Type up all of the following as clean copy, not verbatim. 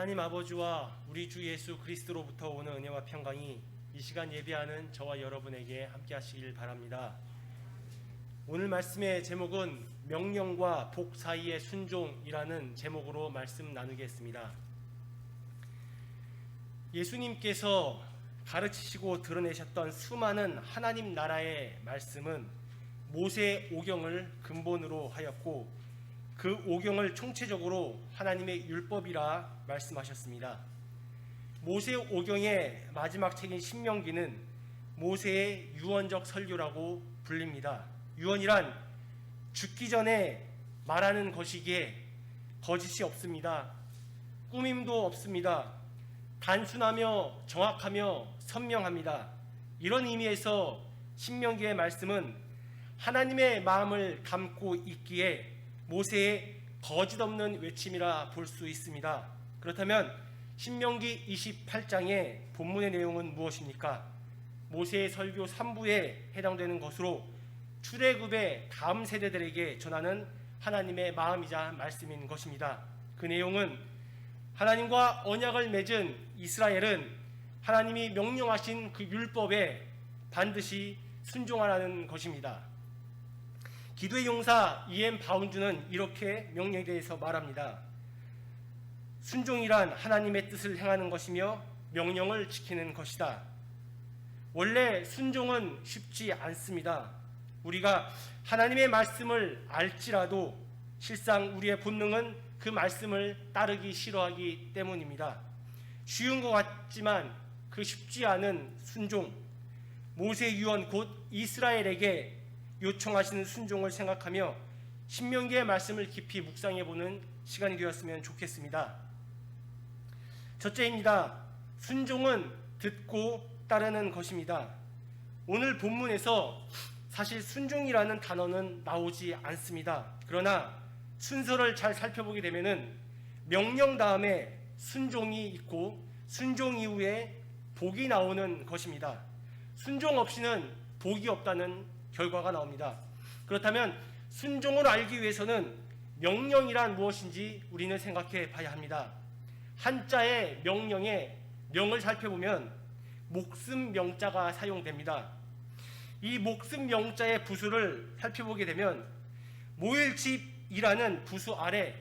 하나님 아버지와 우리 주 예수 그리스도로부터 오는 은혜와 평강이 이 시간 예배하는 저와 여러분에게 함께 하시길 바랍니다. 오늘 말씀의 제목은 명령과 복 사이의 순종이라는 제목으로 말씀 나누겠습니다. 예수님께서 가르치시고 드러내셨던 수많은 하나님 나라의 말씀은 모세 오경을 근본으로 하였고 그 오경을 총체적으로 하나님의 율법이라 말씀하셨습니다. 모세 오경의 마지막 책인 신명기는 모세의 유언적 설교라고 불립니다. 유언이란 죽기 전에 말하는 것이기에 거짓이 없습니다. 꾸밈도 없습니다. 단순하며 정확하며 선명합니다. 이런 의미에서 신명기의 말씀은 하나님의 마음을 담고 있기에 모세의 거짓 없는 외침이라 볼 수 있습니다. 그렇다면 신명기 28장의 본문의 내용은 무엇입니까? 모세의 설교 3부에 해당되는 것으로 출애굽의 다음 세대들에게 전하는 하나님의 마음이자 말씀인 것입니다. 그 내용은 하나님과 언약을 맺은 이스라엘은 하나님이 명령하신 그 율법에 반드시 순종하라는 것입니다. 기도의 용사 E.M. 바운주는 이렇게 명령에 대해서 말합니다. 순종이란 하나님의 뜻을 행하는 것이며 명령을 지키는 것이다. 원래 순종은 쉽지 않습니다. 우리가 하나님의 말씀을 알지라도 실상 우리의 본능은 그 말씀을 따르기 싫어하기 때문입니다. 쉬운 것 같지만 그 쉽지 않은 순종, 모세 유언 곧 이스라엘에게 요청하시는 순종을 생각하며 신명기의 말씀을 깊이 묵상해보는 시간이 되었으면 좋겠습니다. 첫째입니다. 순종은 듣고 따르는 것입니다. 오늘 본문에서 사실 순종이라는 단어는 나오지 않습니다. 그러나 순서를 잘 살펴보게 되면은 명령 다음에 순종이 있고 순종 이후에 복이 나오는 것입니다. 순종 없이는 복이 없다는 결과가 나옵니다. 그렇다면 순종을 알기 위해서는 명령이란 무엇인지 우리는 생각해 봐야 합니다. 한자의 명령의 명을 살펴보면 목숨 명자가 사용됩니다. 이 목숨 명자의 부수를 살펴보게 되면 모일집이라는 부수 아래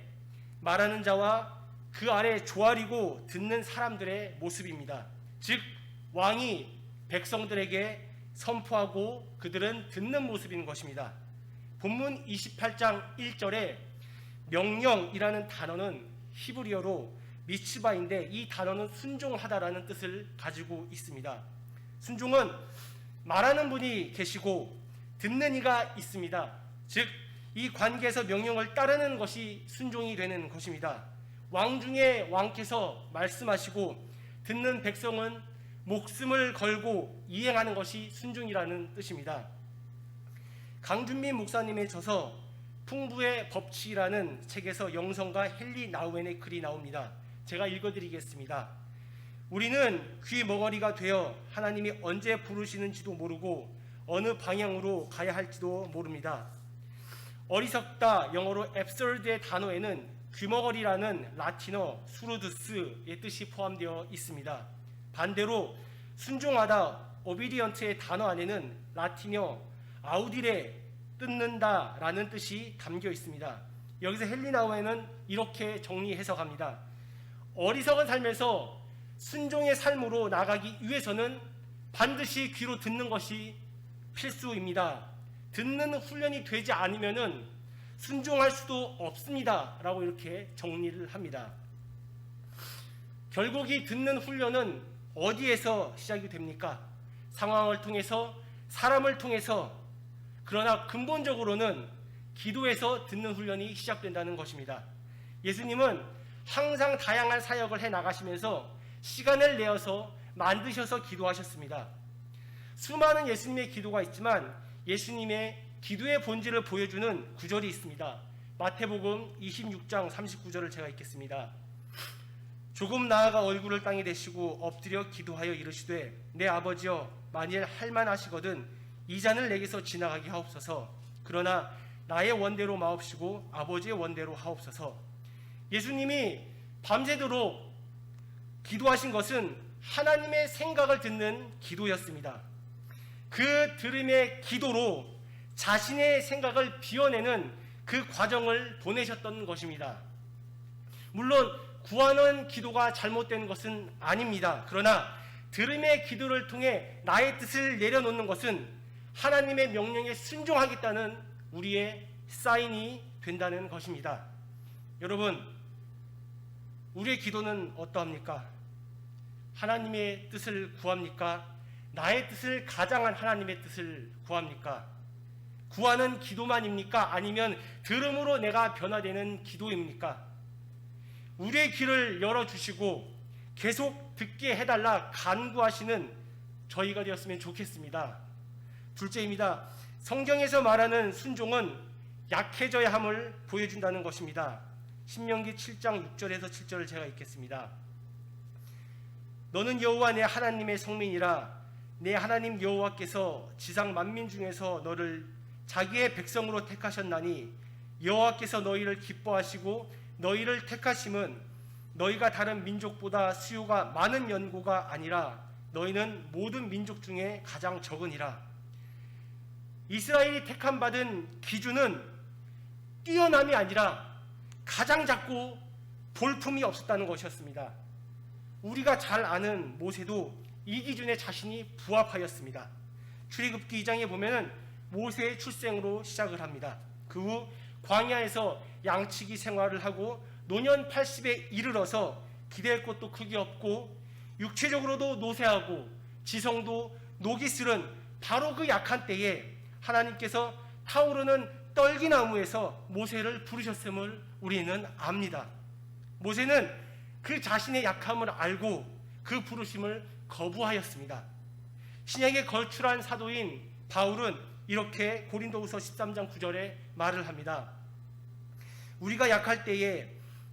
말하는 자와 그 아래 조아리고 듣는 사람들의 모습입니다. 즉 왕이 백성들에게 선포하고 그들은 듣는 모습인 것입니다. 본문 28장 1절에 명령이라는 단어는 히브리어로 미츠바인데 이 단어는 순종하다라는 뜻을 가지고 있습니다. 순종은 말하는 분이 계시고 듣는 이가 있습니다. 즉 이 관계에서 명령을 따르는 것이 순종이 되는 것입니다. 왕 중에 왕께서 말씀하시고 듣는 백성은 목숨을 걸고 이행하는 것이 순종이라는 뜻입니다. 강준민 목사님의 저서 풍부의 법칙이라는 책에서 영성가 헨리 나우엔의 글이 나옵니다. 제가 읽어드리겠습니다. 우리는 귀머거리가 되어 하나님이 언제 부르시는지도 모르고 어느 방향으로 가야 할지도 모릅니다. 어리석다 영어로 absurd의 단어에는 귀머거리라는 라틴어 수르두스의 뜻이 포함되어 있습니다. 반대로 순종하다 obedient의 단어 안에는 라틴어 아우디레 뜯는다 라는 뜻이 담겨 있습니다. 여기서 헬리나우에는 이렇게 정리 해석합니다. 어리석은 삶에서 순종의 삶으로 나가기 위해서는 반드시 귀로 듣는 것이 필수입니다. 듣는 훈련이 되지 않으면 순종할 수도 없습니다 라고 이렇게 정리를 합니다. 결국 이 듣는 훈련은 어디에서 시작이 됩니까? 상황을 통해서, 사람을 통해서, 그러나 근본적으로는 기도에서 듣는 훈련이 시작된다는 것입니다. 예수님은 항상 다양한 사역을 해 나가시면서 시간을 내어서 만드셔서 기도하셨습니다. 수많은 예수님의 기도가 있지만 예수님의 기도의 본질을 보여주는 구절이 있습니다. 마태복음 26장 39절을 제가 읽겠습니다. 조금 나아가 얼굴을 땅에 대시고 엎드려 기도하여 이르시되 내 아버지여 만일 할만하시거든 이 잔을 내게서 지나가게 하옵소서. 그러나 나의 원대로 마옵시고 아버지의 원대로 하옵소서. 예수님이 밤새도록 기도하신 것은 하나님의 생각을 듣는 기도였습니다. 그 들음의 기도로 자신의 생각을 비워내는 그 과정을 보내셨던 것입니다. 물론 구하는 기도가 잘못된 것은 아닙니다. 그러나 들음의 기도를 통해 나의 뜻을 내려놓는 것은 하나님의 명령에 순종하겠다는 우리의 사인이 된다는 것입니다. 여러분, 우리의 기도는 어떠합니까? 하나님의 뜻을 구합니까? 나의 뜻을 가장한 하나님의 뜻을 구합니까? 구하는 기도만입니까? 아니면 들음으로 내가 변화되는 기도입니까? 우리의 귀를 열어주시고 계속 듣게 해달라 간구하시는 저희가 되었으면 좋겠습니다. 둘째입니다. 성경에서 말하는 순종은 약해져야 함을 보여준다는 것입니다. 신명기 7장 6절에서 7절을 제가 읽겠습니다. 너는 여호와 내 하나님의 성민이라. 내 하나님 여호와께서 지상 만민 중에서 너를 자기의 백성으로 택하셨나니 여호와께서 너희를 기뻐하시고 너희를 택하심은 너희가 다른 민족보다 수요가 많은 연고가 아니라 너희는 모든 민족 중에 가장 적으니라. 이스라엘이 택함 받은 기준은 뛰어남이 아니라 가장 작고 볼품이 없었다는 것이었습니다. 우리가 잘 아는 모세도 이 기준에 자신이 부합하였습니다. 출애굽기 2장에 보면은 모세의 출생으로 시작을 합니다. 그 후 광야에서 양치기 생활을 하고 노년 80에 이르러서 기댈 곳도 크게 없고 육체적으로도 노쇠하고 지성도 녹이 슬은 바로 그 약한 때에 하나님께서 타오르는 떨기나무에서 모세를 부르셨음을 우리는 압니다. 모세는 그 자신의 약함을 알고 그 부르심을 거부하였습니다. 신약에 걸출한 사도인 바울은 이렇게 고린도후서 13장 9절에 말을 합니다. 우리가 약할 때에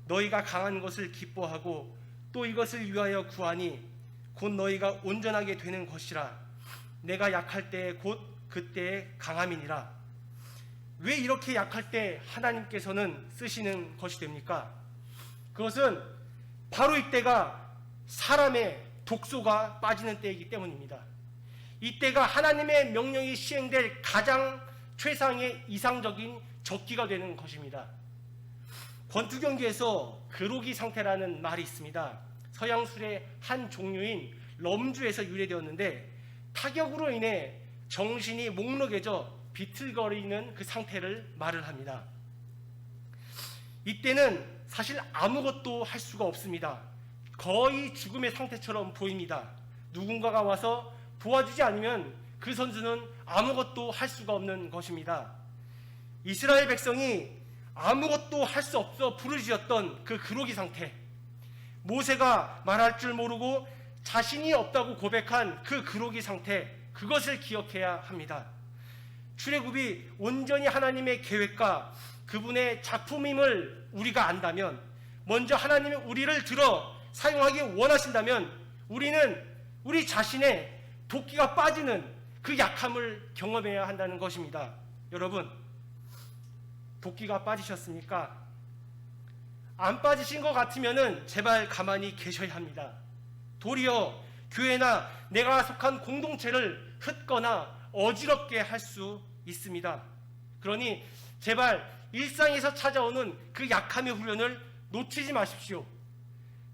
너희가 강한 것을 기뻐하고 또 이것을 위하여 구하니 곧 너희가 온전하게 되는 것이라. 내가 약할 때에 곧 그때의 강함이니라. 왜 이렇게 약할 때 하나님께서는 쓰시는 것이 됩니까? 그것은 바로 이때가 사람의 독소가 빠지는 때이기 때문입니다. 이때가 하나님의 명령이 시행될 가장 최상의 이상적인 적기가 되는 것입니다. 권투경기에서 그로기 상태라는 말이 있습니다. 서양술의 한 종류인 럼주에서 유래되었는데 타격으로 인해 정신이 몽롱해져 비틀거리는 그 상태를 말을 합니다. 이때는 사실 아무것도 할 수가 없습니다. 거의 죽음의 상태처럼 보입니다. 누군가가 와서 도와주지 않으면 그 선수는 아무것도 할 수가 없는 것입니다. 이스라엘 백성이 아무것도 할 수 없어 부르짖었던 그 그로기 상태, 모세가 말할 줄 모르고 자신이 없다고 고백한 그 그로기 상태, 그것을 기억해야 합니다. 출애굽이 온전히 하나님의 계획과 그분의 작품임을 우리가 안다면, 먼저 하나님이 우리를 들어 사용하기 원하신다면 우리는 우리 자신의 도끼가 빠지는 그 약함을 경험해야 한다는 것입니다. 여러분, 도끼가 빠지셨습니까? 안 빠지신 것 같으면 제발 가만히 계셔야 합니다. 도리어 교회나 내가 속한 공동체를 흩거나 어지럽게 할 수 있습니다. 그러니 제발 일상에서 찾아오는 그 약함의 훈련을 놓치지 마십시오.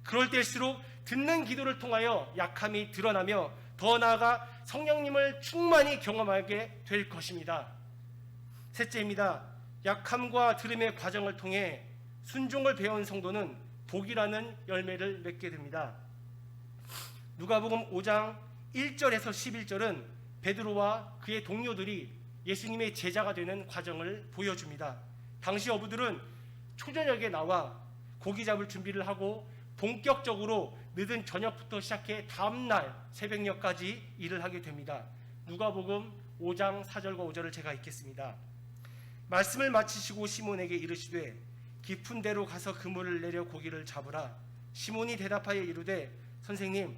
그럴 때일수록 듣는 기도를 통하여 약함이 드러나며 더 나아가 성령님을 충만히 경험하게 될 것입니다. 셋째입니다. 약함과 들음의 과정을 통해 순종을 배운 성도는 복이라는 열매를 맺게 됩니다. 누가복음 5장 1절에서 11절은 베드로와 그의 동료들이 예수님의 제자가 되는 과정을 보여줍니다. 당시 어부들은 초저녁에 나와 고기 잡을 준비를 하고 본격적으로 늦은 저녁부터 시작해 다음날 새벽녘까지 일을 하게 됩니다. 누가복음 5장 4절과 5절을 제가 읽겠습니다. 말씀을 마치시고 시몬에게 이르시되 깊은 데로 가서 그물을 내려 고기를 잡으라. 시몬이 대답하여 이르되 선생님,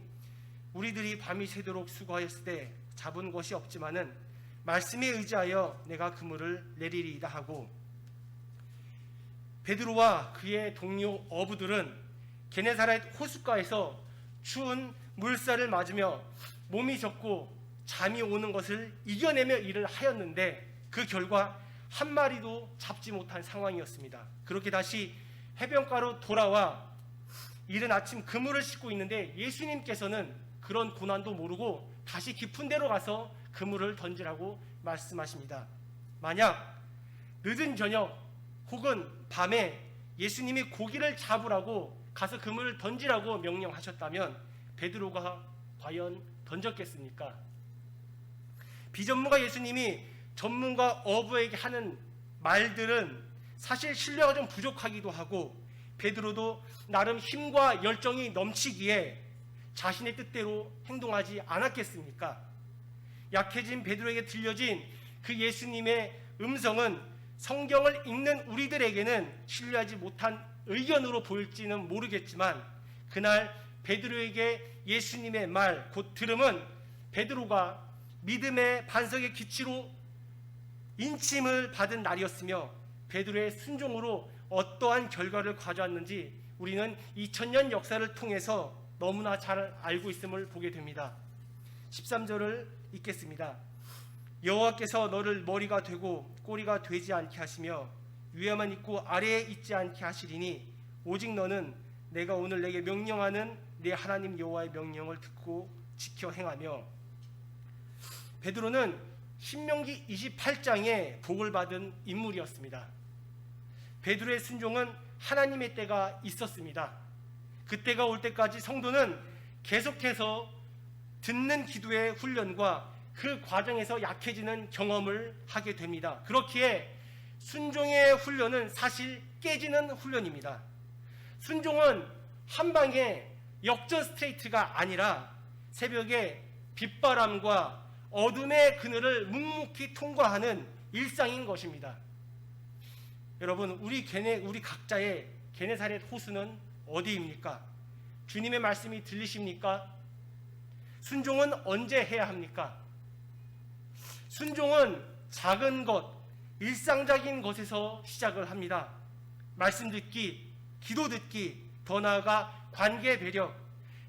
우리들이 밤이 새도록 수고하였을 때 잡은 것이 없지만은 말씀에 의지하여 내가 그물을 내리리이다 하고, 베드로와 그의 동료 어부들은 게네사렛 호숫가에서 추운 물살을 맞으며 몸이 젖고 잠이 오는 것을 이겨내며 일을 하였는데 그 결과 한 마리도 잡지 못한 상황이었습니다. 그렇게 다시 해변가로 돌아와 이른 아침 그물을 싣고 있는데 예수님께서는 그런 고난도 모르고 다시 깊은 데로 가서 그물을 던지라고 말씀하십니다. 만약 늦은 저녁 혹은 밤에 예수님이 고기를 잡으라고 가서 그물을 던지라고 명령하셨다면 베드로가 과연 던졌겠습니까? 비전문가 예수님이 전문가 어부에게 하는 말들은 사실 신뢰가 좀 부족하기도 하고 베드로도 나름 힘과 열정이 넘치기에 자신의 뜻대로 행동하지 않았겠습니까? 약해진 베드로에게 들려진 그 예수님의 음성은 성경을 읽는 우리들에게는 신뢰하지 못한 의견으로 보일지는 모르겠지만 그날 베드로에게 예수님의 말 곧 들음은 베드로가 믿음의 반석의 기치로 인침을 받은 날이었으며 베드로의 순종으로 어떠한 결과를 가져왔는지 우리는 2000년 역사를 통해서 너무나 잘 알고 있음을 보게 됩니다. 13절을 읽겠습니다. 여호와께서 너를 머리가 되고 꼬리가 되지 않게 하시며 위에만 있고 아래에 있지 않게 하시리니 오직 너는 내가 오늘 내게 명령하는 내 하나님 여호와의 명령을 듣고 지켜 행하며. 베드로는 신명기 28장에 복을 받은 인물이었습니다. 베드로의 순종은 하나님의 때가 있었습니다. 그 때가 올 때까지 성도는 계속해서 듣는 기도의 훈련과 그 과정에서 약해지는 경험을 하게 됩니다. 그렇기에 순종의 훈련은 사실 깨지는 훈련입니다. 순종은 한 방에 역전 스트레이트가 아니라 새벽에 빗바람과 어둠의 그늘을 묵묵히 통과하는 일상인 것입니다. 여러분, 우리 각자의 게네사렛 호수는 어디입니까? 주님의 말씀이 들리십니까? 순종은 언제 해야 합니까? 순종은 작은 것, 일상적인 것에서 시작을 합니다. 말씀 듣기, 기도 듣기, 더 나아가 관계 배려,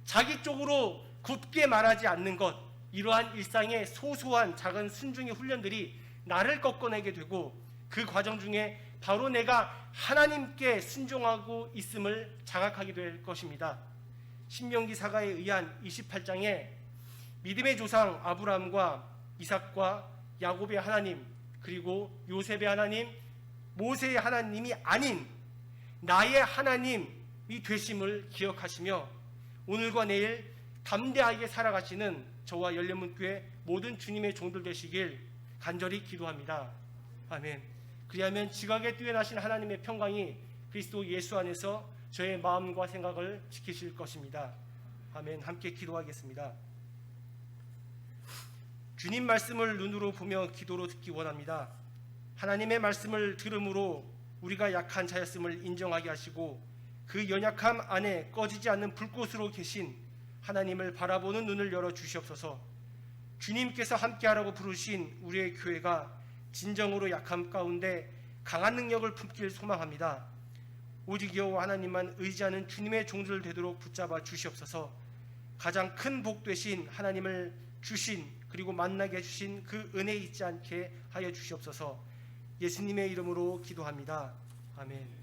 자기 쪽으로 굳게 말하지 않는 것, 이러한 일상의 소소한 작은 순종의 훈련들이 나를 꺾어내게 되고 그 과정 중에 바로 내가 하나님께 순종하고 있음을 자각하게 될 것입니다. 신명기 사가에 의한 28장에 믿음의 조상 아브라함과 이삭과 야곱의 하나님, 그리고 요셉의 하나님, 모세의 하나님이 아닌 나의 하나님이 되심을 기억하시며 오늘과 내일 담대하게 살아가시는 저와 열려문교회 모든 주님의 종들 되시길 간절히 기도합니다. 아멘. 그리하면 지각에 뛰어나신 하나님의 평강이 그리스도 예수 안에서 저의 마음과 생각을 지키실 것입니다. 아멘. 함께 기도하겠습니다. 주님 말씀을 눈으로 보며 기도로 듣기 원합니다. 하나님의 말씀을 들음으로 우리가 약한 자였음을 인정하게 하시고 그 연약함 안에 꺼지지 않는 불꽃으로 계신 하나님을 바라보는 눈을 열어 주시옵소서. 주님께서 함께하라고 부르신 우리의 교회가 진정으로 약함 가운데 강한 능력을 품길 소망합니다. 오직 여호와 하나님만 의지하는 주님의 종들 되도록 붙잡아 주시옵소서. 가장 큰 복 되신 하나님을 주신 그리고 만나게 해주신 그 은혜 잊지 않게 하여 주시옵소서. 예수님의 이름으로 기도합니다. 아멘.